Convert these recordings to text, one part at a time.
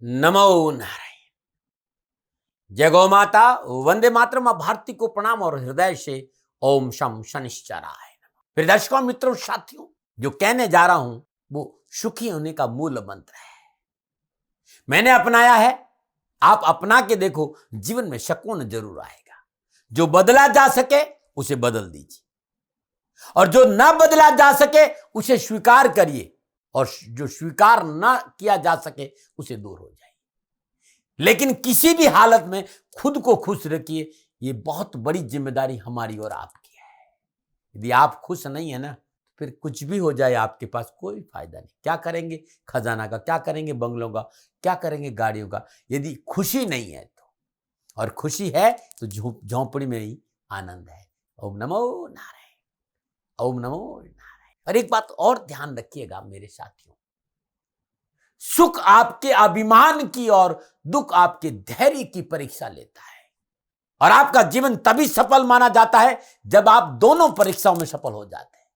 नमो नारायण। जय गौ माता, वंदे मातरम। भारती को प्रणाम और हृदय से ओम शम शनिश्चराय नमः। फिर दर्शकों, मित्रों, साथियों, जो कहने जा रहा हूं वो सुखी होने का मूल मंत्र है। मैंने अपनाया है, आप अपना के देखो, जीवन में सुकून जरूर आएगा। जो बदला जा सके उसे बदल दीजिए और जो ना बदला जा सके उसे स्वीकार करिए और जो स्वीकार ना किया जा सके उसे दूर हो जाइए। लेकिन किसी भी हालत में खुद को खुश रखिए। ये बहुत बड़ी जिम्मेदारी हमारी और आपकी है। यदि आप खुश नहीं है ना, फिर कुछ भी हो जाए आपके पास कोई फायदा नहीं। क्या करेंगे खजाना का, क्या करेंगे बंगलों का, क्या करेंगे गाड़ियों का, यदि खुशी नहीं है तो। और खुशी है तो झोंपड़ी में ही आनंद है। ओम नमो नारायण, ओम नमो नारायण। और एक बात और ध्यान रखिएगा मेरे साथियों, सुख आपके अभिमान की और दुख आपके धैर्य की परीक्षा लेता है। और आपका जीवन तभी सफल माना जाता है जब आप दोनों परीक्षाओं में सफल हो जाते हैं,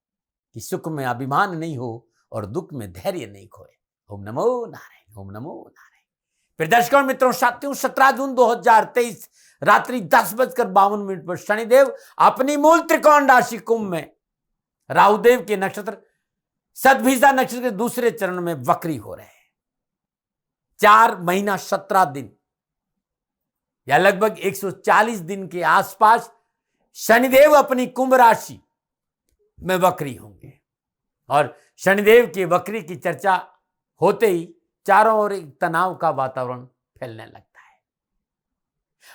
कि सुख में अभिमान नहीं हो और दुख में धैर्य नहीं खोए। ओम नमो नारायण, ओम नमो नारायण। फिर दर्शकों, मित्रों, साथियों, 17 जून 2023 रात्रि 10:52 पर शनिदेव अपनी मूल त्रिकोण राशि कुंभ में राहुदेव के नक्षत्र सतभिषा नक्षत्र के दूसरे चरण में वक्री हो रहे हैं। 4 महीना 17 दिन या लगभग 140 दिन के आसपास शनिदेव अपनी कुंभ राशि में वक्री होंगे। और शनिदेव के वक्री की चर्चा होते ही चारों ओर एक तनाव का वातावरण फैलने लगता है।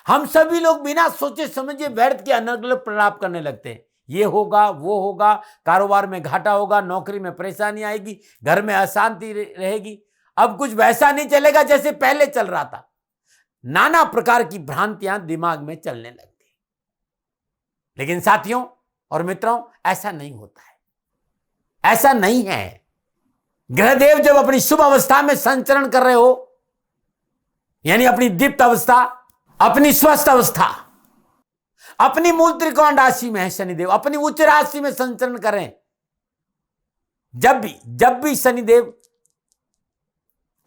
हम सभी लोग बिना सोचे समझे व्यर्थ के अनर्गल प्रलाप करने लगते हैं। ये होगा, वो होगा, कारोबार में घाटा होगा, नौकरी में परेशानी आएगी, घर में अशांति रहेगी, अब कुछ वैसा नहीं चलेगा जैसे पहले चल रहा था। नाना प्रकार की भ्रांतियां दिमाग में चलने लगती। लेकिन साथियों और मित्रों, ऐसा नहीं होता है, ऐसा नहीं है। ग्रहदेव जब अपनी शुभ अवस्था में संचरण कर रहे हो, यानी अपनी दीप्त अवस्था, अपनी स्वस्थ अवस्था, अपनी मूल त्रिकोण राशि में है शनिदेव, अपनी उच्च राशि में संचरण करें। जब भी शनिदेव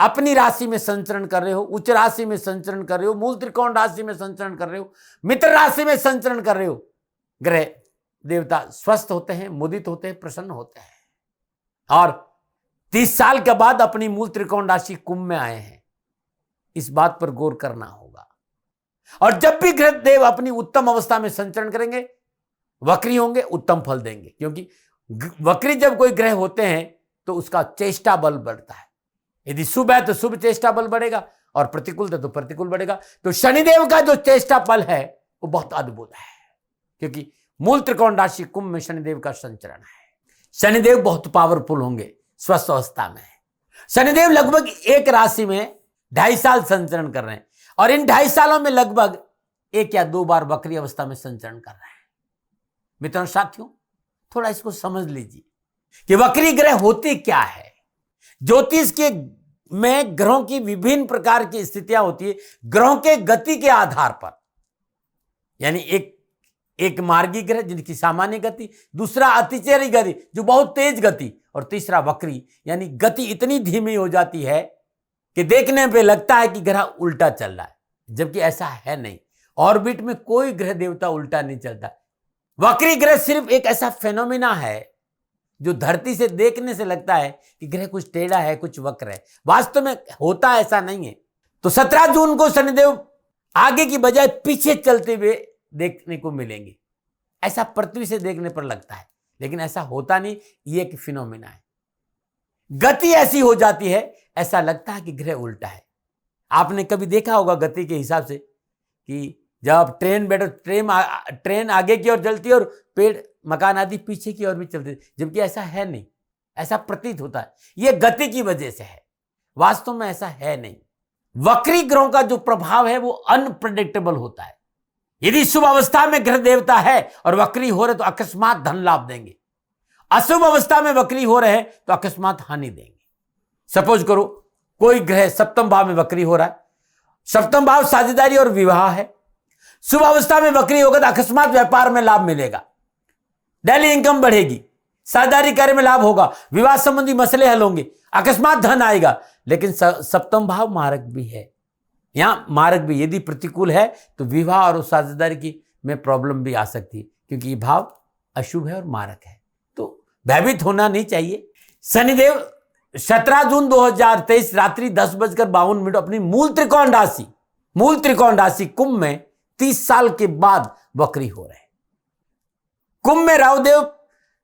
अपनी राशि में संचरण कर रहे हो, उच्च राशि में संचरण कर रहे हो, मूल त्रिकोण राशि में संचरण कर रहे हो, मित्र राशि में संचरण कर रहे हो, ग्रह देवता स्वस्थ होते हैं, मुदित होते हैं, प्रसन्न होते हैं। और 30 साल के बाद अपनी मूल त्रिकोण राशि कुंभ में आए हैं, इस बात पर गौर करना होगा। और जब भी ग्रह देव अपनी उत्तम अवस्था में संचरण करेंगे, वक्री होंगे, उत्तम फल देंगे। क्योंकि वक्री जब कोई ग्रह होते हैं तो उसका चेष्टा बल बढ़ता है। यदि शुभ है तो शुभ चेष्टा बल बढ़ेगा और प्रतिकूल है तो प्रतिकूल बढ़ेगा। तो शनिदेव का जो चेष्टा बल है वो बहुत अद्भुत है, क्योंकि मूल त्रिकोण राशि कुंभ में शनिदेव का संचरण है। शनिदेव बहुत पावरफुल होंगे स्वस्थ अवस्था में। शनिदेव लगभग एक राशि में 2.5 साल संचरण कर रहे हैं और इन 2.5 सालों में लगभग 1 या 2 बार वक्री अवस्था में संचरण कर रहे हैं। मित्रों, साथियों, थोड़ा इसको समझ लीजिए कि वक्री ग्रह होते क्या है। ज्योतिष के में ग्रहों की विभिन्न प्रकार की स्थितियां होती है, ग्रहों के गति के आधार पर। यानी एक मार्गी ग्रह जिनकी सामान्य गति, दूसरा अतिचरी गति जो बहुत तेज गति, और तीसरा वक्री यानी गति इतनी धीमी हो जाती है कि देखने पे लगता है कि ग्रह उल्टा चल रहा है, जबकि ऐसा है नहीं। ऑर्बिट में कोई ग्रह देवता उल्टा नहीं चलता। वक्री ग्रह सिर्फ एक ऐसा फेनोमेना है जो धरती से देखने से लगता है कि ग्रह कुछ टेढ़ा है, कुछ वक्र है, वास्तव में होता ऐसा नहीं है। तो 17 जून को शनिदेव आगे की बजाय पीछे चलते हुए देखने को मिलेंगे। ऐसा पृथ्वी से देखने पर लगता है, लेकिन ऐसा होता नहीं। ये एक फिनोमेना है, गति ऐसी हो जाती है, ऐसा लगता है कि ग्रह उल्टा है। आपने कभी देखा होगा गति के हिसाब से कि जब आप ट्रेन बैठो, ट्रेन आगे की ओर चलती है और पेड़ मकान आदि पीछे की ओर भी चलते, जबकि ऐसा है नहीं, ऐसा प्रतीत होता है। यह गति की वजह से है, वास्तव में ऐसा है नहीं। वक्री ग्रहों का जो प्रभाव है वो अनप्रेडिक्टेबल होता है। यदि शुभ अवस्था में ग्रह देवता है और वक्री हो रहे तो अकस्मात धन लाभ देंगे, अशुभ अवस्था में वक्री हो रहे तो अकस्मात हानि देंगे। सपोज करो कोई ग्रह सप्तम भाव में वक्री हो रहा है, सप्तम भाव साझेदारी और विवाह है, शुभ अवस्था में वक्री होगा तो अकस्मात व्यापार में लाभ मिलेगा, डेली इनकम बढ़ेगी, साझेदारी कार्य में लाभ होगा, विवाह संबंधी मसले हल होंगे, अकस्मात धन आएगा। लेकिन सप्तम भाव मारक भी है, यहां मारक भी यदि प्रतिकूल है तो विवाह और साझेदारी की में प्रॉब्लम भी आ सकती है, क्योंकि ये भाव अशुभ है और मारक है, तो भयभीत होना नहीं चाहिए। शनिदेव 17 जून 2023 रात्रि 10:52 अपनी मूल त्रिकोण राशि कुंभ में 30 साल के बाद वक्री हो रहे हैं। कुंभ में राहुदेव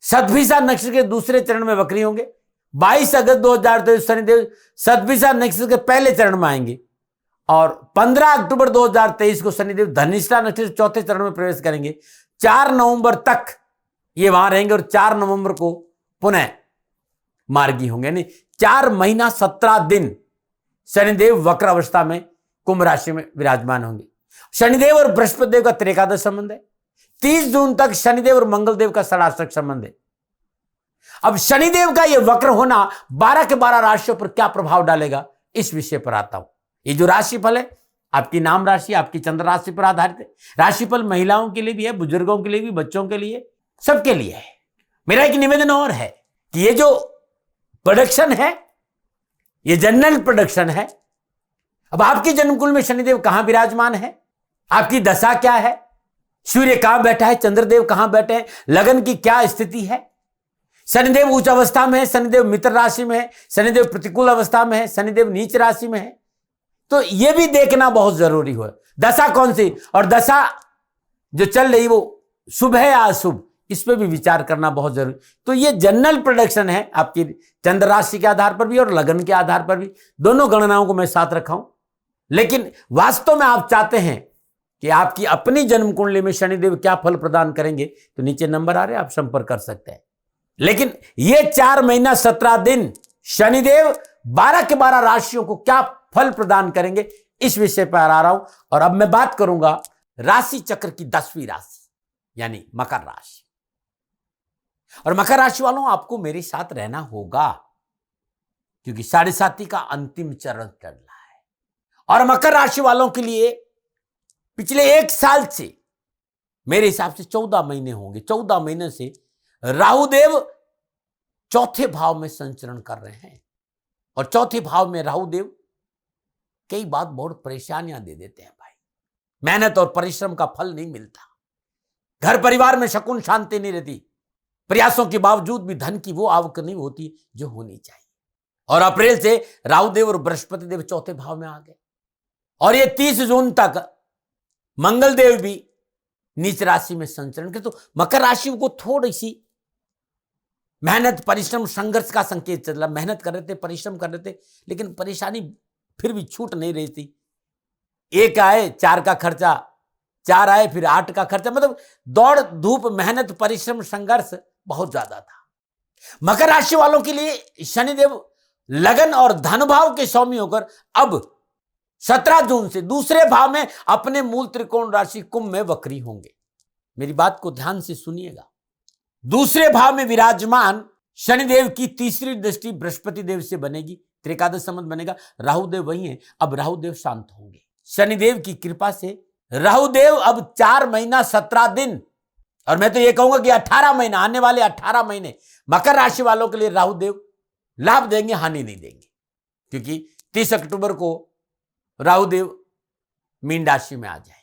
सतभिषा नक्षत्र के दूसरे चरण में वक्री होंगे। 22 अगस्त 2023 शनिदेव सतभिषा नक्षत्र के पहले चरण में आएंगे और 15 अक्टूबर 2023 को शनिदेव धनिष्ठा नक्षत्र चौथे चरण में प्रवेश करेंगे। 4 नवंबर तक ये वहां रहेंगे और 4 नवंबर को पुनः मार्गी होंगे, यानी 4 महीना 17 दिन शनिदेव वक्र अवस्था में कुंभ राशि में विराजमान होंगे। शनिदेव और बृहस्पति देव का त्रिकादश संबंध है। 30 जून तक शनिदेव और मंगल देव का षडाष्टक संबंध है। अब शनिदेव का यह वक्र होना 12 के 12 राशियों पर क्या प्रभाव डालेगा, इस विषय पर आता हूं। ये जो राशिफल है आपकी नाम राशि, आपकी चंद्र राशि पर आधारित है। राशिफल महिलाओं के लिए भी है, बुजुर्गों के लिए भी, बच्चों के लिए, सबके लिए है। मेरा एक निवेदन और है कि ये जो प्रोडक्शन है ये जनरल प्रोडक्शन है। अब आपकी जन्मकुल में शनिदेव कहां विराजमान है, आपकी दशा क्या है, सूर्य कहां बैठा है, चंद्रदेव कहां बैठे हैं, लगन की क्या स्थिति है, शनिदेव उच्च अवस्था में है, शनिदेव मित्र राशि में है, शनिदेव प्रतिकूल अवस्था में है, शनिदेव नीच राशि में है, तो यह भी देखना बहुत जरूरी हो। दशा कौन सी और दशा जो चल रही वो शुभ है या अशुभ, इस पर भी विचार करना बहुत जरूरी। तो ये जनरल प्रोडक्शन है आपकी चंद्र राशि के आधार पर भी और लगन के आधार पर भी, दोनों गणनाओं को मैं साथ रखा हूं। लेकिन वास्तव में आप चाहते हैं कि आपकी अपनी जन्म कुंडली में शनिदेव क्या फल प्रदान करेंगे, तो नीचे नंबर आ रहे हैं, आप संपर्क कर सकते हैं। लेकिन ये 4 महीना 17 दिन शनिदेव 12 के 12 राशियों को क्या फल प्रदान करेंगे, इस विषय पर आ रहा हूं। और अब मैं बात करूंगा राशि चक्र की 10वीं राशि यानी मकर राशि। और मकर राशि वालों, आपको मेरे साथ रहना होगा क्योंकि 7.5 का अंतिम चरण चल रहा है। और मकर राशि वालों के लिए पिछले 1 साल से मेरे हिसाब से 14 महीने होंगे, 14 महीने से राहुदेव चौथे भाव में संचरण कर रहे हैं। और चौथे भाव में राहुदेव कई बार बहुत परेशानियां दे देते हैं भाई। मेहनत और परिश्रम का फल नहीं मिलता, घर परिवार में शकुन शांति नहीं रहती, प्रयासों के बावजूद भी धन की वो आवक नहीं होती जो होनी चाहिए। और अप्रैल से राहुदेव और बृहस्पति देव चौथे भाव में आ गए और ये 30 जून तक मंगल देव भी नीच राशि में संचरण के। तो मकर राशि को थोड़ी सी मेहनत परिश्रम संघर्ष का संकेत चल रहा। मेहनत कर रहे थे, परिश्रम कर रहे थे, लेकिन परेशानी फिर भी छूट नहीं रही थी। 1 आए 4 का खर्चा, 4 आए फिर 8 का खर्चा, मतलब दौड़ धूप मेहनत परिश्रम संघर्ष बहुत ज्यादा था। मकर राशि वालों के लिए शनिदेव लगन और धन भाव के स्वामी होकर अब 17 जून से दूसरे भाव में अपने मूल त्रिकोण राशि कुंभ में वक्री होंगे। मेरी बात को ध्यान से सुनिएगा। दूसरे भाव में विराजमान शनिदेव की तीसरी दृष्टि बृहस्पति देव से बनेगी, त्रिकादश संबंध बनेगा। राहुदेव वही है, अब राहुदेव शांत होंगे। शनिदेव की कृपा से राहुदेव अब 4 महीना 17 दिन, और मैं तो ये कहूंगा कि 18 महीना, आने वाले 18 महीने मकर राशि वालों के लिए राहुदेव लाभ देंगे, हानि नहीं देंगे। क्योंकि 30 अक्टूबर को राहुदेव मीन राशि में आ जाएंगे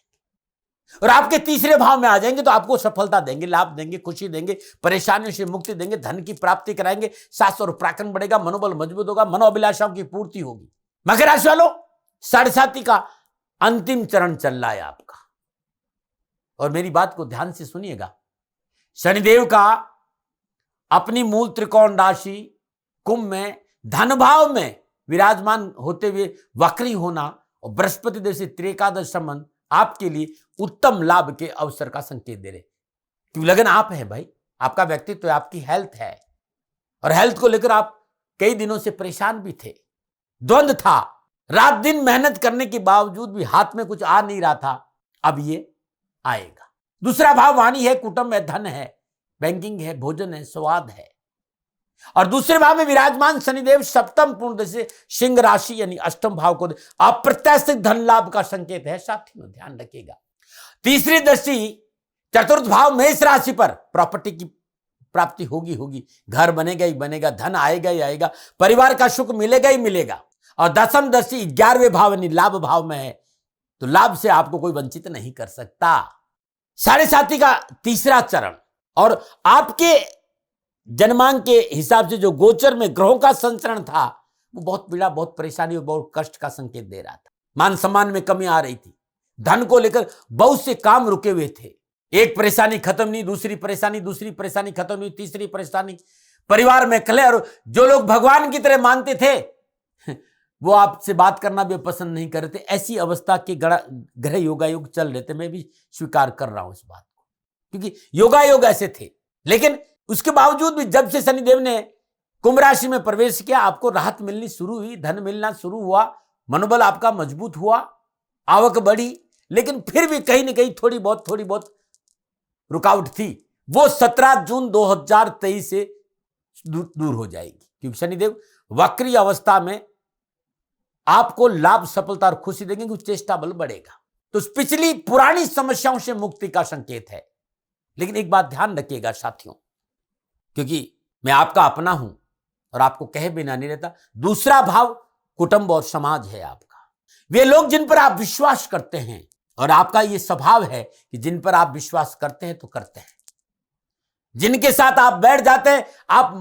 और आपके तीसरे भाव में आ जाएंगे, तो आपको सफलता देंगे, लाभ देंगे, खुशी देंगे, परेशानियों से मुक्ति देंगे, धन की प्राप्ति कराएंगे, साहस और पराक्रम बढ़ेगा, मनोबल मजबूत होगा, मनोअभिलाषाओं की पूर्ति होगी। मकर राशि वालों, 7.5 का अंतिम चरण चल रहा है आपका। और मेरी बात को ध्यान से सुनिएगा। शनिदेव का अपनी मूल त्रिकोण राशि कुंभ में धन भाव में विराजमान होते हुए वक्री होना और बृहस्पति देव से त्रिकादश संबंध आपके लिए उत्तम लाभ के अवसर का संकेत दे रहे। क्योंकि लगन आप है भाई, आपका व्यक्तित्व, आपकी हेल्थ है, और हेल्थ को लेकर आप कई दिनों से परेशान भी थे, द्वंद था, रात दिन मेहनत करने के बावजूद भी हाथ में कुछ आ नहीं रहा था, अब ये आएगा। दूसरा भाव वाणी है, कुटुंब है, धन है, बैंकिंग है, भोजन है, स्वाद है। और दूसरे भाव में विराजमान शनिदेव सप्तम पूर्ण से सिंह राशि यानी अष्टम भाव को अप्रत्याशित धन लाभ का संकेत है। साथियों ध्यान रखिएगा। तीसरी दृष्टि चतुर्थ भाव मेष राशि पर प्रॉपर्टी की प्राप्ति होगी होगी, घर बनेगा ही बनेगा, धन आएगा ही आएगा, परिवार का सुख मिलेगा ही मिलेगा। और दशम दृष्टि 11वें भाव यानी लाभ भाव में है, तो लाभ से आपको कोई वंचित नहीं कर सकता। साढ़े साथी का तीसरा चरण, और आपके जन्मांक के हिसाब से जो गोचर में ग्रहों का संचरण था वो बहुत पीड़ा, बहुत परेशानी और बहुत कष्ट का संकेत दे रहा था। मान सम्मान में कमी आ रही थी, धन को लेकर बहुत से काम रुके हुए थे। एक परेशानी खत्म नहीं, दूसरी परेशानी खत्म नहीं, तीसरी परेशानी, परिवार में कलह, और जो लोग भगवान की तरह मानते थे वो आपसे बात करना भी पसंद नहीं कर रहे थे। ऐसी अवस्था के ग्रह योगायोग चल रहे थे। मैं भी स्वीकार कर रहा हूं इस बात को, क्योंकि योगायोग ऐसे थे। लेकिन उसके बावजूद भी जब से शनिदेव ने कुंभ राशि में प्रवेश किया, आपको राहत मिलनी शुरू हुई, धन मिलना शुरू हुआ, मनोबल आपका मजबूत हुआ, आवक बढ़ी। लेकिन फिर भी कहीं ना कहीं थोड़ी बहुत रुकावट थी। वो 17 जून 2023 से दूर हो जाएगी, क्योंकि शनिदेव वक्री अवस्था में आपको लाभ, सफलता और खुशी देंगे, क्योंकि चेष्टा बल बढ़ेगा। तो पिछली पुरानी समस्याओं से मुक्ति का संकेत है। लेकिन एक बात ध्यान रखिएगा साथियों, क्योंकि मैं आपका अपना हूं और आपको कहे बिना नहीं रहता। दूसरा भाव कुटुंब और समाज है आपका। वे लोग जिन पर आप विश्वास करते हैं, और आपका यह स्वभाव है कि जिन पर आप विश्वास करते हैं तो करते हैं, जिनके साथ आप बैठ जाते हैं, आप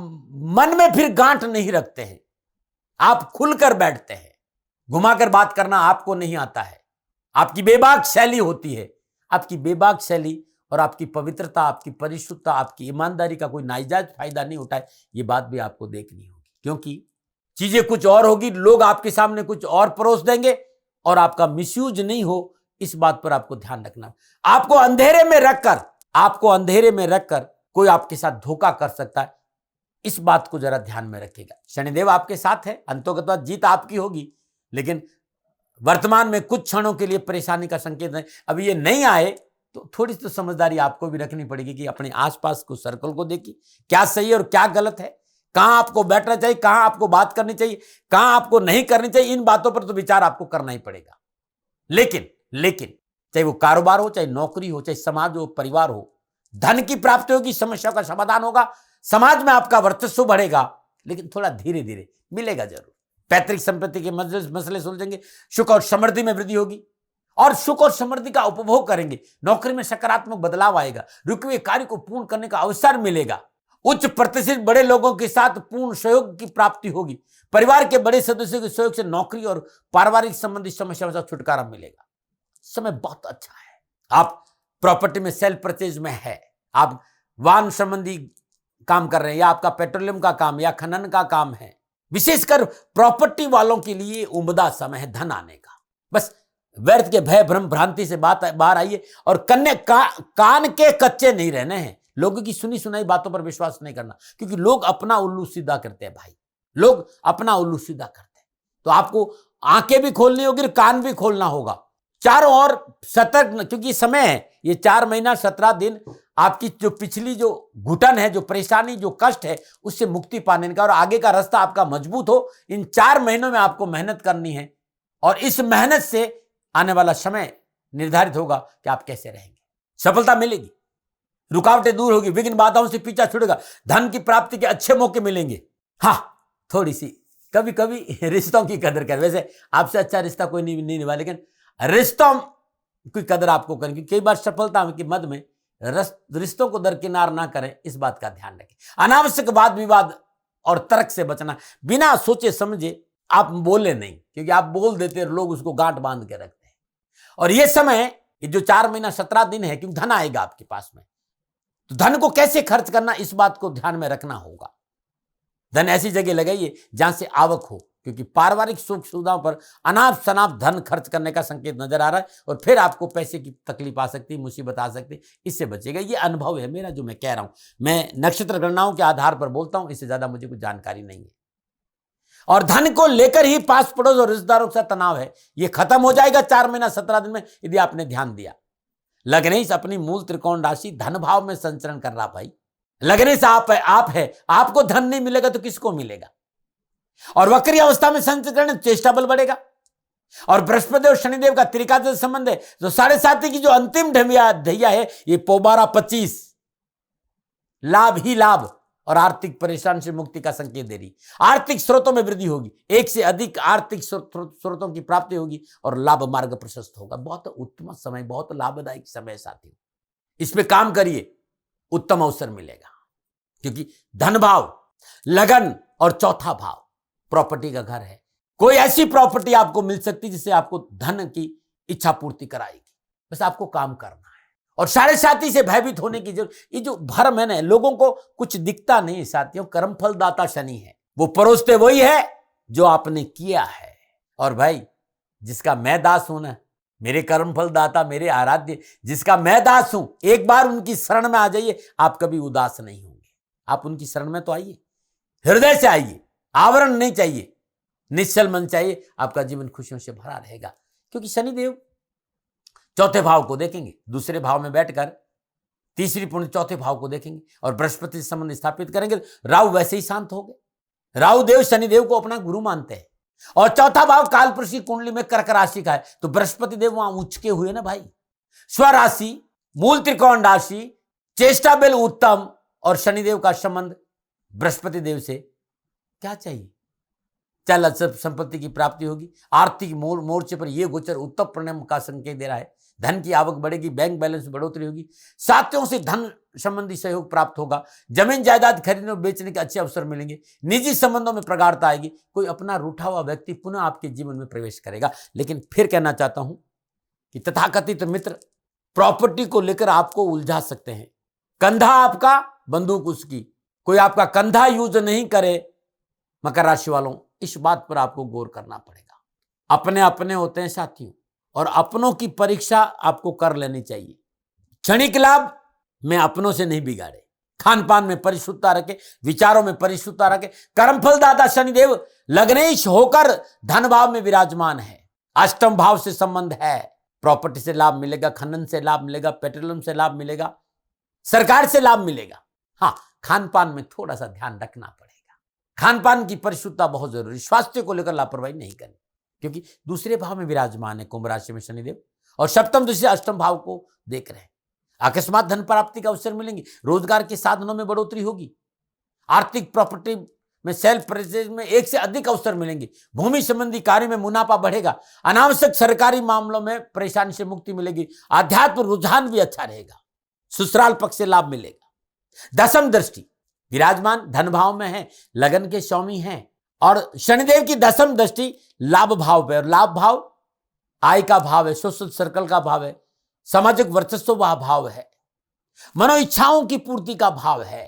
मन में फिर गांठ नहीं रखते हैं, आप खुलकर बैठते हैं। घुमाकर बात करना आपको नहीं आता है, आपकी बेबाक शैली होती है। आपकी बेबाक शैली और आपकी पवित्रता, आपकी परिशुद्धता, आपकी ईमानदारी का कोई नाजायज फायदा नहीं उठाए, ये बात भी आपको देखनी होगी। क्योंकि चीजें कुछ और होगी, लोग आपके सामने कुछ और परोस देंगे, और आपका मिसयूज नहीं हो, इस बात पर आपको ध्यान रखना। आपको अंधेरे में रखकर कोई आपके साथ धोखा कर सकता है, इस बात को जरा ध्यान में रखिएगा। शनिदेव आपके साथ है, अंततः जीत आपकी होगी। लेकिन वर्तमान में कुछ क्षणों के लिए परेशानी का संकेत है। अभी ये नहीं आए तो थोड़ी सी तो समझदारी आपको भी रखनी पड़ेगी कि अपने आसपास को सर्कल को देखिए, क्या सही और क्या गलत है, कहां आपको बैठना चाहिए, कहां आपको बात करनी चाहिए, कहां आपको नहीं करनी चाहिए। इन बातों पर तो विचार आपको करना ही पड़ेगा। लेकिन चाहे वो कारोबार हो, चाहे नौकरी हो, चाहे समाज हो, परिवार हो, धन की प्राप्ति होगी, समस्या का समाधान होगा, समाज में आपका वर्चस्व बढ़ेगा। लेकिन थोड़ा धीरे धीरे मिलेगा जरूर। पैतृक संपत्ति के मसले सुलझेंगे, सुख और समृद्धि में वृद्धि होगी, और सुख और समृद्धि का उपभोग करेंगे। नौकरी में सकारात्मक बदलाव आएगा, रुके हुए कार्य को पूर्ण करने का अवसर मिलेगा। उच्च प्रतिष्ठित बड़े लोगों के साथ पूर्ण सहयोग की प्राप्ति होगी। परिवार के बड़े सदस्यों के सहयोग से नौकरी और पारिवारिक संबंधी समस्याओं से छुटकारा मिलेगा। समय बहुत अच्छा है। आप प्रॉपर्टी में सेल परचेज में है, आप वाहन संबंधी काम कर रहे हैं, या आपका पेट्रोलियम का काम या खनन का काम है, विशेषकर प्रॉपर्टी वालों के लिए उम्दा समय है धन आने का। बस व्यर्थ के भय भ्रम भ्रांति से बात बाहर आइए, और कान के कच्चे नहीं रहने हैं। लोगों की सुनी सुनाई बातों पर विश्वास नहीं करना, क्योंकि लोग अपना उल्लू सीधा करते हैं भाई, लोग अपना उल्लू सीधा करते हैं। तो आपको आंखें भी खोलनी होगी और कान भी खोलना होगा, चारों ओर सतर्क, क्योंकि समय है ये 4 महीना 17 दिन आपकी जो पिछली जो घुटन है, जो परेशानी, जो कष्ट है, उससे मुक्ति पाने का और आगे का रास्ता आपका मजबूत हो। इन 4 महीनों में आपको मेहनत करनी है, और इस मेहनत से आने वाला समय निर्धारित होगा कि आप कैसे रहेंगे। सफलता मिलेगी, रुकावटें दूर होगी, विघ्न बाधाओं से पीछा छूटेगा, धन की प्राप्ति के अच्छे मौके मिलेंगे। हाँ, थोड़ी सी कभी कभी रिश्तों की कदर करें। वैसे आपसे अच्छा रिश्ता कोई नहीं निभा, लेकिन रिश्तों की कदर आपको करें। कई बार सफलता के मद में रिश्तों को दरकिनार ना करें, इस बात का ध्यान रखें। अनावश्यक वाद विवाद और तर्क से बचना, बिना सोचे समझे आप बोले नहीं, क्योंकि आप बोल देते हैं लोग उसको गांठ बांध के रखते हैं। और ये समय, ये जो 4 महीना 17 दिन है, क्योंकि धन आएगा आपके पास में, तो धन को कैसे खर्च करना, इस बात को ध्यान में रखना होगा। धन ऐसी जगह लगाइए जहां से आवक हो, क्योंकि पारिवारिक सुख सुविधाओं पर अनाप शनाप धन खर्च करने का संकेत नजर आ रहा है, और फिर आपको पैसे की तकलीफ आ सकती है, मुसीबत आ सकती है। इससे बचेगा। ये अनुभव है मेरा जो मैं कह रहा हूं, मैं नक्षत्र गणनाओं के आधार पर बोलता हूं, इससे ज्यादा मुझे कुछ जानकारी नहीं है। और धन को लेकर ही पास पड़ोस और रिश्तेदारों के साथ तनाव है, ये खत्म हो जाएगा 4 महीना 17 दिन में, यदि आपने ध्यान दिया। लगने से अपनी मूल त्रिकोण राशि धन भाव में संचरण कर रहा भाई, लगने से आप है, आपको धन नहीं मिलेगा तो किसको मिलेगा। और वक्री अवस्था में संचरण, चेष्टा बल बढ़ेगा। और बृहस्पति और शनिदेव का त्रिकाल संबंध है, तो 7.5 की जो अंतिम ढैया है, ये पोबारा 25 लाभ ही लाभ और आर्थिक परेशान से मुक्ति का संकेत दे रही। आर्थिक स्रोतों में वृद्धि होगी, एक से अधिक आर्थिक स्रोतों की प्राप्ति होगी और लाभ मार्ग प्रशस्त होगा। बहुत उत्तम समय, बहुत लाभदायक समय साथियों, इसमें काम करिए, उत्तम अवसर मिलेगा। क्योंकि धन भाव, लगन और चौथा भाव प्रॉपर्टी का घर है। कोई ऐसी प्रॉपर्टी आपको मिल सकती जिससे आपको धन की इच्छा पूर्ति कराएगी, बस आपको काम करना है। और साढ़े साथी से भयभीत होने की जरूरत, ये जो भ्रम है ना, लोगों को कुछ दिखता नहीं साथियों। कर्मफल दाता शनि है, वो परोसते वही है जो आपने किया है। और भाई जिसका मैं दास हूं ना, मेरे कर्मफल दाता, मेरे आराध्य जिसका मैं दास हूं, एक बार उनकी शरण में आ जाइए, आप कभी उदास नहीं होंगे। आप उनकी शरण में तो आइए, हृदय से आइए, आवरण नहीं चाहिए, निश्चल मन चाहिए, आपका जीवन खुशियों से भरा रहेगा। क्योंकि शनिदेव चौथे भाव को देखेंगे, दूसरे भाव में बैठकर तीसरी पुण्य चौथे भाव को देखेंगे और बृहस्पति से संबंध स्थापित करेंगे। राहु वैसे ही शांत हो गए। राहु देव शनिदेव को अपना गुरु मानते हैं और चौथा भाव कालपुरुष की कुंडली में कर्क राशि का है, तो बृहस्पति देव वहां उचके हुए ना भाई। स्वराशि, मूल त्रिकोण राशि, चेष्टा बल उत्तम और शनिदेव का संबंध बृहस्पति देव से, क्या चाहिए? चल संपत्ति की प्राप्ति होगी। आर्थिक मोर्चे पर यह गोचर उत्तम परिणाम का संकेत दे रहा है। धन की आवक बढ़ेगी, बैंक बैलेंस में बढ़ोतरी होगी, साथियों से धन संबंधी सहयोग प्राप्त होगा, जमीन जायदाद खरीदने और बेचने के अच्छे अवसर मिलेंगे, निजी संबंधों में प्रगाढ़ता आएगी, कोई अपना रूठा हुआ व्यक्ति पुनः आपके जीवन में प्रवेश करेगा। लेकिन फिर कहना चाहता हूं कि तथाकथित मित्र प्रॉपर्टी को लेकर आपको उलझा सकते हैं। कंधा आपका, बंदूक उसकी। कोई आपका कंधा यूज नहीं करे। मकर राशि वालों, इस बात पर आपको गौर करना पड़ेगा। अपने अपने होते हैं साथियों, और अपनों की परीक्षा आपको कर लेनी चाहिए। क्षणिक लाभ में अपनों से नहीं बिगाड़े, खान पान में परिशुद्धता रखे, विचारों में परिशुद्धता रखे। कर्मफल दाता शनिदेव लग्नेश होकर धन भाव में विराजमान है, अष्टम भाव से संबंध है। प्रॉपर्टी से लाभ मिलेगा, खनन से लाभ मिलेगा, पेट्रोलियम से लाभ मिलेगा, सरकार से लाभ मिलेगा। हाँ, खान पान में थोड़ा सा ध्यान रखना पड़ेगा। खान पान की परिशुद्धता बहुत जरूरी। स्वास्थ्य को लेकर लापरवाही नहीं करनी, क्योंकि दूसरे भाव में विराजमान है कुंभ राशि में शनिदेव और सप्तम दृष्टि अष्टम भाव को देख रहे हैं। अकस्मात धन प्राप्ति का अवसर मिलेंगे, रोजगार के साधनों में बढ़ोतरी होगी, आर्थिक प्रॉपर्टी में सेल्फ परचेज में एक से अधिक अवसर मिलेंगे, भूमि संबंधी कार्य में मुनाफा बढ़ेगा, अनावश्यक सरकारी मामलों में परेशानी से मुक्ति मिलेगी, आध्यात्म रुझान भी अच्छा रहेगा, ससुराल पक्ष से लाभ मिलेगा। दसम दृष्टि विराजमान धन भाव में है, लगन के स्वामी हैं और शनिदेव की दसम दृष्टि लाभ भाव पे, और लाभ भाव आय का भाव है, सोशल सर्कल का भाव है, सामाजिक वर्चस्व का भाव है, मनो इच्छाओं की पूर्ति का भाव है।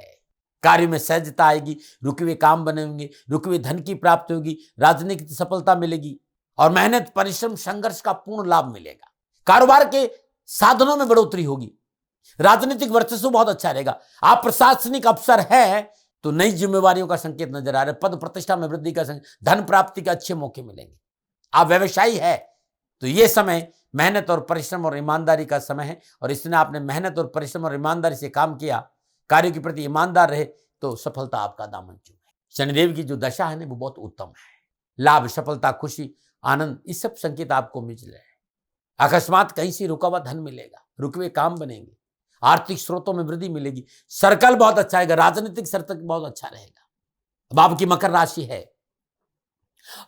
कार्य में सहजता आएगी, रुके हुए काम बनेंगे, रुके हुए धन की प्राप्ति होगी, राजनीतिक सफलता मिलेगी और मेहनत परिश्रम संघर्ष का पूर्ण लाभ मिलेगा। कारोबार के साधनों में बढ़ोतरी होगी, राजनीतिक वर्चस्व बहुत अच्छा रहेगा। आप प्रशासनिक अफसर है तो नई जिम्मेवारियों का संकेत नजर आ रहा है, पद प्रतिष्ठा में वृद्धि का संकेत, धन प्राप्ति के अच्छे मौके मिलेंगे। आप व्यवसायी है तो यह समय मेहनत और परिश्रम और ईमानदारी का समय है, और इसने आपने मेहनत और परिश्रम और ईमानदारी से काम किया, कार्यों के प्रति ईमानदार रहे तो सफलता आपका दामन चूमे। शनिदेव की जो दशा है ना वो बहुत उत्तम है। लाभ, सफलता, खुशी, आनंद, इस सब संकेत आपको मिल रहे हैं। अकस्मात कहीं से रुका हुआ धन मिलेगा, रुके हुए काम बनेंगे, आर्थिक स्रोतों में वृद्धि मिलेगी, सर्कल बहुत अच्छा रहेगा, राजनीतिक सर्कल बहुत अच्छा रहेगा। अब आपकी मकर राशि है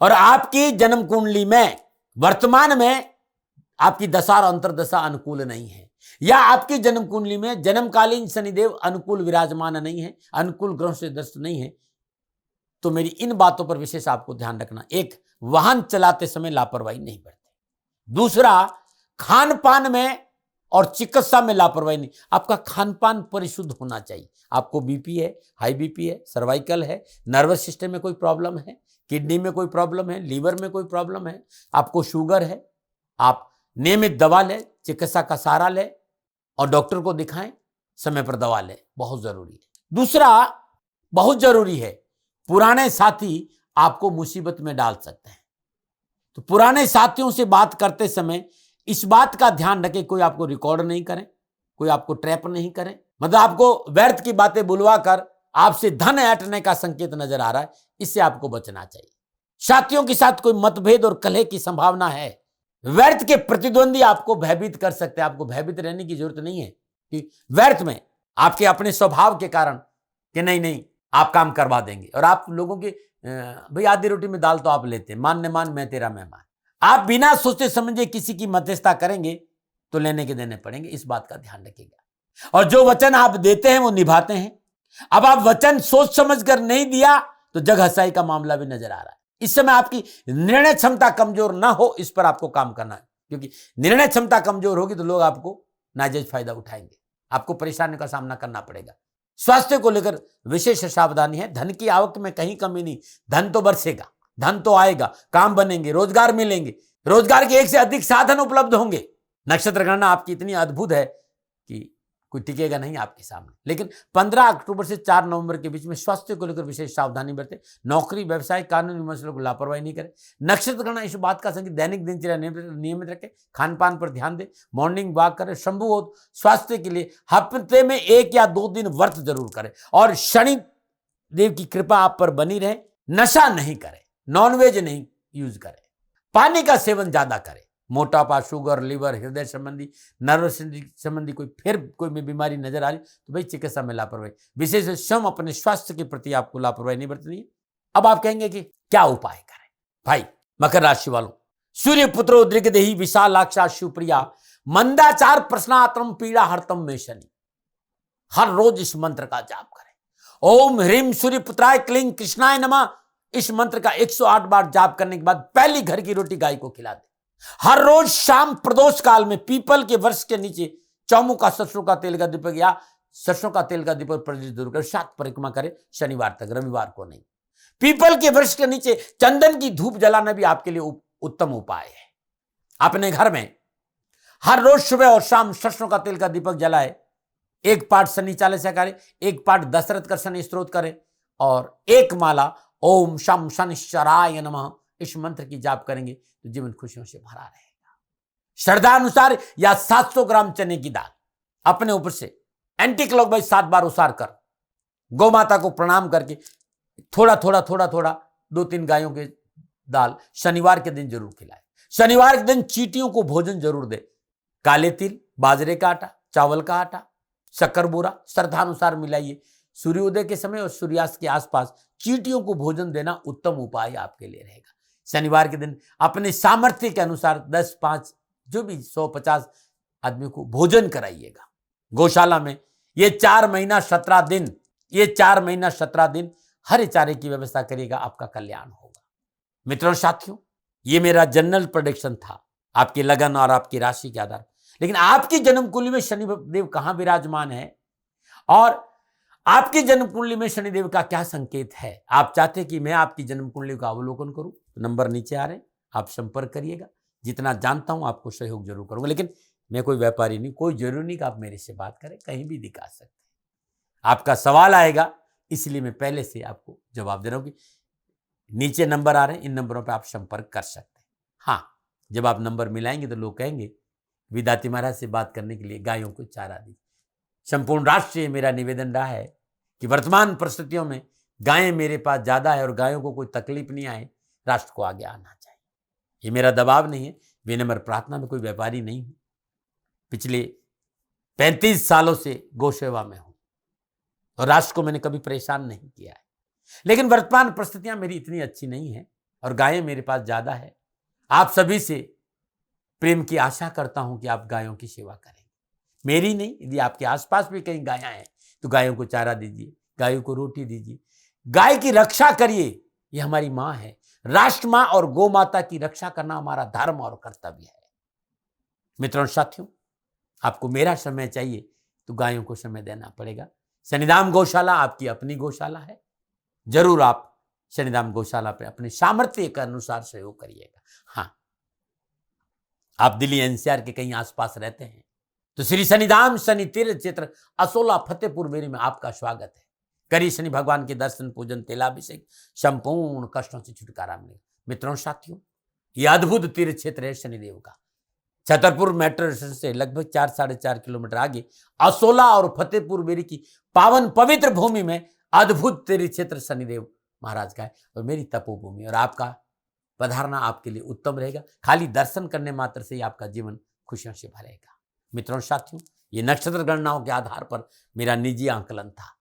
और आपकी जन्म कुंडली में वर्तमान में आपकी दशा और अंतरदशा अनुकूल नहीं है, या आपकी जन्म कुंडली में जन्मकालीन शनिदेव अनुकूल विराजमान नहीं है, अनुकूल ग्रह से दृष्ट नहीं है, तो मेरी इन बातों पर विशेष आपको ध्यान रखना। एक, वाहन चलाते समय लापरवाही नहीं बरतें। दूसरा, खान पान में और चिकित्सा में लापरवाही नहीं। आपका खान पान परिशुद्ध होना चाहिए। आपको बीपी है, हाई बीपी है, सर्वाइकल है, नर्वस सिस्टम में कोई प्रॉब्लम है, किडनी में कोई प्रॉब्लम है, लीवर में कोई प्रॉब्लम है, आपको शुगर है, आप नियमित दवा लें, चिकित्सा का सहारा लें और डॉक्टर को दिखाएं, समय पर दवा लें, बहुत जरूरी है। दूसरा, बहुत जरूरी है, पुराने साथी आपको मुसीबत में डाल सकते हैं, तो पुराने साथियों से बात करते समय इस बात का ध्यान रखें, कोई आपको रिकॉर्ड नहीं करें, कोई आपको ट्रैप नहीं करें, मतलब आपको व्यर्थ की बातें बुलवा कर आपसे धन ऐंठने का संकेत नजर आ रहा है, इससे आपको बचना चाहिए। साथियों के साथ कोई मतभेद और कलह की संभावना है, व्यर्थ के प्रतिद्वंदी आपको भयभीत कर सकते हैं। आपको भयभीत रहने की जरूरत नहीं है कि व्यर्थ में आपके अपने स्वभाव के कारण कि नहीं नहीं आप काम करवा देंगे। और आप लोगों के भाई आधी रोटी में दाल तो आप लेते हैं, मान न मान मैं तेरा मेहमान। आप बिना सोचे समझे किसी की मध्यस्थता करेंगे तो लेने के देने पड़ेंगे, इस बात का ध्यान रखिएगा। और जो वचन आप देते हैं वो निभाते हैं। अब आप वचन सोच समझ कर नहीं दिया तो जग हसाई का मामला भी नजर आ रहा है। इस समय आपकी निर्णय क्षमता कमजोर ना हो, इस पर आपको काम करना है, क्योंकि निर्णय क्षमता कमजोर होगी तो लोग आपको नाजायज फायदा उठाएंगे, आपको परेशानी का सामना करना पड़ेगा। स्वास्थ्य को लेकर विशेष सावधानी है। धन की आवक में कहीं कमी नहीं, धन तो बरसेगा, धन तो आएगा, काम बनेंगे, रोजगार मिलेंगे, रोजगार के एक से अधिक साधन उपलब्ध होंगे। नक्षत्र गणना आपकी इतनी अद्भुत है कि कोई टिकेगा नहीं आपके सामने। लेकिन 15 अक्टूबर से 4 नवंबर के बीच में स्वास्थ्य को लेकर विशेष सावधानी बरतें। नौकरी, व्यवसाय, कानूनी मसलों को लापरवाही नहीं करें। नक्षत्र गणना इस बात का संकेत दैनिक दिनचर्या नियमित रखें, खान पान पर ध्यान दें, मॉर्निंग वॉक करें। शंभु हो स्वास्थ्य के लिए हफ्ते में 1 या 2 दिन व्रत जरूर करें। और शनि देव की कृपा आप पर बनी रहे। नशा नहीं करें, नॉनवेज नहीं यूज करें, पानी का सेवन ज्यादा करें। मोटापा, शुगर, लीवर, हृदय संबंधी, नर्वस संबंधी कोई बीमारी नजर आ रही तो भाई चिकित्सा में लापरवाही, विशेष स्वयं अपने स्वास्थ्य के प्रति आपको लापरवाही नहीं बरतनी है। अब आप कहेंगे कि क्या उपाय करें? भाई मकर राशि वालों, सूर्य पुत्रो दृगदेही विशालाक्षा शिवप्रिया मंदाचार प्रश्नात्रम पीड़ा हरतम में शनि। हर रोज इस मंत्र का जाप करें। ओम ह्रीम सूर्य पुत्राय क्लीं कृष्णाय नमः। इस मंत्र का 108 बार जाप करने के बाद पहली घर की रोटी गाय को खिला दे। हर रोज शाम प्रदोष काल में पीपल के वृक्ष के नीचे चौमुखा सरसों का तेल का दीपक या सरसों का तेल का दीपक प्रज्वलित जरूर कर 7 परिक्रमा करें शनिवार तक, रविवार को नहीं। पीपल के वृक्ष के नीचे चंदन की धूप जलाना भी आपके लिए उत्तम उपाय है। अपने घर में हर रोज सुबह और शाम सरसों का तेल का दीपक जलाए। 1 पाठ शनि चालीसा करें, 1 पाठ दशरथ का शनि स्तोत्र करें और 1 माला ओम शम शनिश्चराय नमः इस मंत्र की जाप करेंगे तो जीवन खुशियों से भरा रहेगा। श्रद्धा अनुसार या 700 ग्राम चने की दाल अपने ऊपर से एंटी क्लॉकवाइज 7 बार उसार कर गौ माता को प्रणाम करके थोड़ा थोड़ा 2-3 गायों के दाल शनिवार के दिन जरूर खिलाए। शनिवार के दिन चींटियों को भोजन जरूर दे। काले तिल, बाजरे का आटा, चावल का आटा, शक्कर बोरा श्रद्धानुसार मिलाइए। सूर्योदय के समय और सूर्यास्त के आसपास चींटियों को भोजन देना उत्तम उपाय आपके लिए रहेगा। शनिवार के दिन अपने सामर्थ्य के अनुसार 10, 5 जो भी 150 आदमी को भोजन कराइएगा। गौशाला में ये 4 महीना 17 दिन हरे चारे की व्यवस्था करिएगा, आपका कल्याण होगा। मित्रों साथियों, ये मेरा जनरल प्रेडिक्शन था आपकी लगन और आपकी राशि के आधार। लेकिन आपकी जन्म कुंडली में शनिदेव कहां विराजमान है और आपकी जन्म कुंडली में शनिदेव का क्या संकेत है, आप चाहते कि मैं आपकी जन्म कुंडली का अवलोकन करूं तो नंबर नीचे आ रहे हैं, आप संपर्क करिएगा। जितना जानता हूं आपको सहयोग जरूर करूंगा। लेकिन मैं कोई व्यापारी नहीं, कोई जरूरी नहीं कि आप मेरे से बात करें, कहीं भी दिखा सकते हैं। आपका सवाल आएगा इसलिए मैं पहले से आपको जवाब दे रहा हूं कि नीचे नंबर आ रहे हैं, इन नंबरों पर आप संपर्क कर सकते हैं। हाँ, जब आप नंबर मिलाएंगे तो लोग कहेंगे विदाती महाराज से बात करने के लिए गायों को चारा दीजिए। संपूर्ण राष्ट्र से मेरा निवेदन रहा है कि वर्तमान परिस्थितियों में गायें मेरे पास ज्यादा है और गायों को कोई तकलीफ नहीं आए, राष्ट्र को आगे आना चाहिए। ये मेरा दबाव नहीं है, विनम्र प्रार्थना में, कोई व्यापारी नहीं हूं। पिछले 35 सालों से गौ सेवा में हूं और राष्ट्र को मैंने कभी परेशान नहीं किया है। लेकिन वर्तमान परिस्थितियां मेरी इतनी अच्छी नहीं है और गायें मेरे पास ज्यादा है। आप सभी से प्रेम की आशा करता हूं कि आप गायों की सेवा करें, मेरी नहीं। यदि आपके आसपास भी कहीं गायां हैं तो गायों को चारा दीजिए, गायों को रोटी दीजिए, गाय की रक्षा करिए। ये हमारी मां है। राष्ट्र मां और गौ माता की रक्षा करना हमारा धर्म और कर्तव्य है। मित्रों साथियों, आपको मेरा समय चाहिए तो गायों को समय देना पड़ेगा। शनिधाम गौशाला आपकी अपनी गौशाला है, जरूर आप शनिधाम गौशाला पे अपने सामर्थ्य के अनुसार सहयोग करिएगा। हाँ, आप दिल्ली एनसीआर के कहीं आसपास रहते हैं तो श्री शनिधाम शनि तीर्थ क्षेत्र असोला फतेहपुर बेरी में आपका स्वागत है। करिए शनि भगवान के दर्शन, पूजन, तेलाभिषेक, संपूर्ण कष्टों से छुटकारा मिले। मित्रों साथियों, यह अद्भुत तीर्थ क्षेत्र है शनिदेव का। छतरपुर मेट्रो स्टेशन से लगभग 4-4.5 किलोमीटर आगे असोला और फतेहपुर बेरी की पावन पवित्र भूमि में अद्भुत तीर्थ क्षेत्र शनिदेव महाराज का है और मेरी तपोभूमि, और आपका पधारना आपके लिए उत्तम रहेगा। खाली दर्शन करने मात्र से ही आपका जीवन खुशियों से भरेगा। मित्रों और साथियों, ये नक्षत्र गणनाओं के आधार पर मेरा निजी आंकलन था।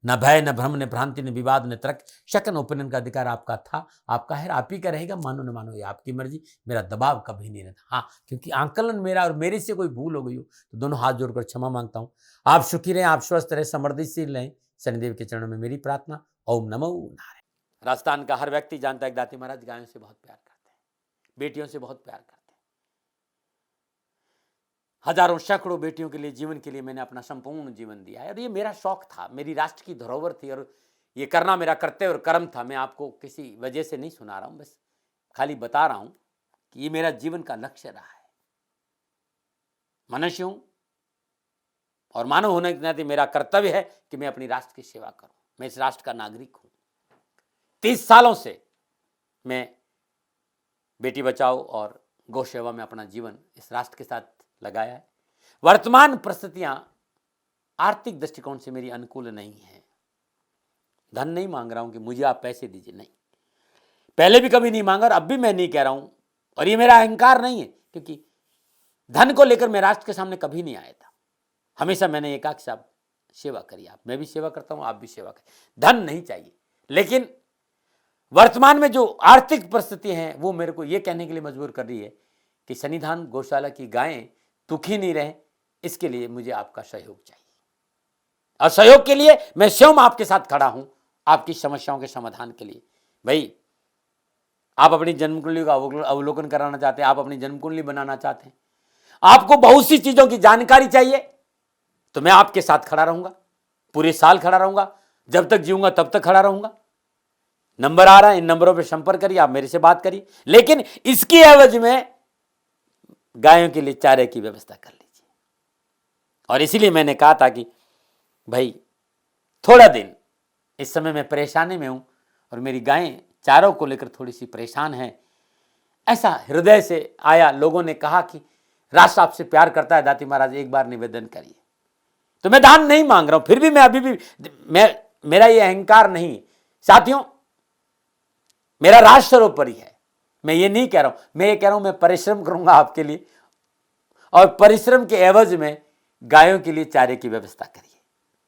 न भय, न भ्रम, न भ्रांति, न विवाद, न तर्क, शक, न ओपिनियन का अधिकार आपका था, आपका है, आप ही का रहेगा। मानो न मानो, ये आपकी मर्जी। मेरा दबाव कभी नहीं रहता। हाँ, क्योंकि आंकलन मेरा और मेरे से कोई भूल हो गई हो तो दोनों हाथ जोड़कर क्षमा मांगता हूं। आप सुखी रहें, आप स्वस्थ रहें, समृद्धिशील रहें, शनिदेव के चरणों में मेरी प्रार्थना। ओम नमो नारायण। राजस्थान का हर व्यक्ति जानता है दाती महाराज गायों से बहुत प्यार करते हैं, बेटियों से बहुत प्यार करते हैं। हजारों सैकड़ों बेटियों के लिए, जीवन के लिए मैंने अपना संपूर्ण जीवन दिया है और ये मेरा शौक था, मेरी राष्ट्र की धरोहर थी और ये करना मेरा कर्तव्य और कर्म था। मैं आपको किसी वजह से नहीं सुना रहा हूं, बस खाली बता रहा हूं कि ये मेरा जीवन का लक्ष्य रहा है। मनुष्य हूं और मानव होने के नाते मेरा कर्तव्य है कि मैं अपनी राष्ट्र की सेवा करूं। मैं इस राष्ट्र का नागरिक हूं। 30 सालों से मैं बेटी बचाओ और गौ सेवा में अपना जीवन इस राष्ट्र के साथ लगाया है। वर्तमान परिस्थितियां आर्थिक दृष्टिकोण से मेरी अनुकूल नहीं है। धन नहीं मांग रहा हूं कि मुझे आप पैसे दीजिए, नहीं, पहले भी कभी नहीं मांगा और अब भी मैं नहीं कह रहा हूं। और ये मेरा अहंकार नहीं है, क्योंकि धन को लेकर मैं राष्ट्र के सामने कभी नहीं आया था। हमेशा मैंने ये कहा कि साहब सेवा करिए, आप, मैं भी सेवा करता हूं, आप भी सेवा करिए, धन नहीं चाहिए। लेकिन वर्तमान में जो आर्थिक परिस्थिति है वो मेरे को ये कहने के लिए मजबूर कर रही है कि सन्निधान गौशाला की गायें दुखी नहीं रहे, इसके लिए मुझे आपका सहयोग चाहिए। और सहयोग के लिए मैं स्वयं आपके साथ खड़ा हूं, आपकी समस्याओं के समाधान के लिए। भाई, आप अपनी जन्म कुंडली का अवलोकन कराना चाहते हैं, आप अपनी जन्म कुंडली बनाना चाहते हैं, आपको बहुत सी चीजों की जानकारी चाहिए, तो मैं आपके साथ खड़ा रहूंगा, पूरे साल खड़ा रहूंगा, जब तक जीऊंगा तब तक खड़ा रहूंगा। नंबर आ रहा है, इन नंबरों पर संपर्क करिए, आप मेरे से बात करिए, लेकिन इसकी एवज में गायों के लिए चारे की व्यवस्था कर लीजिए। और इसीलिए मैंने कहा था कि भाई थोड़ा दिन, इस समय मैं परेशानी में हूं और मेरी गायें चारों को लेकर थोड़ी सी परेशान हैं। ऐसा हृदय से आया, लोगों ने कहा कि राष्ट्र आपसे प्यार करता है दाती महाराज, एक बार निवेदन करिए। तो मैं दान नहीं मांग रहा हूं, फिर भी मैं अभी भी, मेरा ये अहंकार नहीं है साथियों, मेरा राष्ट्र सर्वोपरि है। मैं ये नहीं कह रहा हूं, मैं ये कह रहा हूं मैं परिश्रम करूंगा आपके लिए, और परिश्रम के एवज में गायों के लिए चारे की व्यवस्था करिए।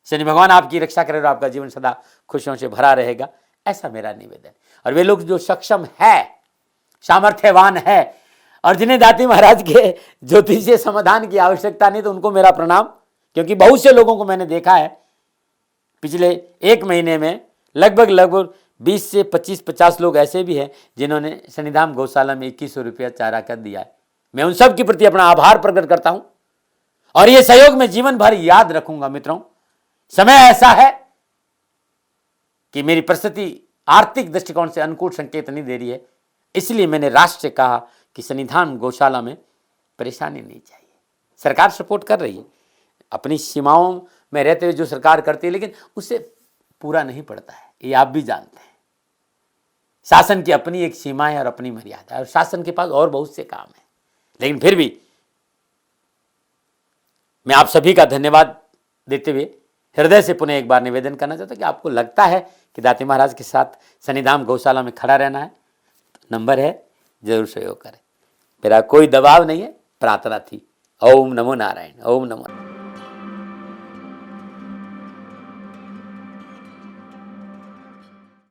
शनि भगवान आपकी रक्षा करे और आपका जीवन सदा खुशियों से भरा रहेगा, ऐसा मेरा निवेदन। और वे लोग जो सक्षम है, सामर्थ्यवान है और जिन्हें दाती महाराज के ज्योतिषीय समाधान की आवश्यकता नहीं, तो उनको मेरा प्रणाम। क्योंकि बहुत से लोगों को मैंने देखा है पिछले 1 महीने में, लगभग 20 से 25-50 लोग ऐसे भी हैं जिन्होंने सन्निधान गौशाला में 2100 रुपया चारा कर दिया है। मैं उन सब के प्रति अपना आभार प्रकट करता हूं और यह सहयोग मैं जीवन भर याद रखूंगा। मित्रों, समय ऐसा है कि मेरी परिस्थिति आर्थिक दृष्टिकोण से अनुकूल संकेत नहीं दे रही है, इसलिए मैंने राष्ट्र से कहा कि सन्निधान गौशाला में परेशानी नहीं चाहिए। सरकार सपोर्ट कर रही है, अपनी सीमाओं में रहते हुए जो सरकार करती है, लेकिन उससे पूरा नहीं पड़ता है, ये आप भी जानते हैं। शासन की अपनी एक सीमा है और अपनी मर्यादा है, और शासन के पास और बहुत से काम है। लेकिन फिर भी मैं आप सभी का धन्यवाद देते हुए हृदय से पुनः एक बार निवेदन करना चाहता हूं कि आपको लगता है कि दाती महाराज के साथ सन्निधान गौशाला में खड़ा रहना है, तो नंबर है, जरूर सहयोग करें। मेरा कोई दबाव नहीं है, प्रार्थना थी। ओम नमो नारायण। ओम नमो नारायण।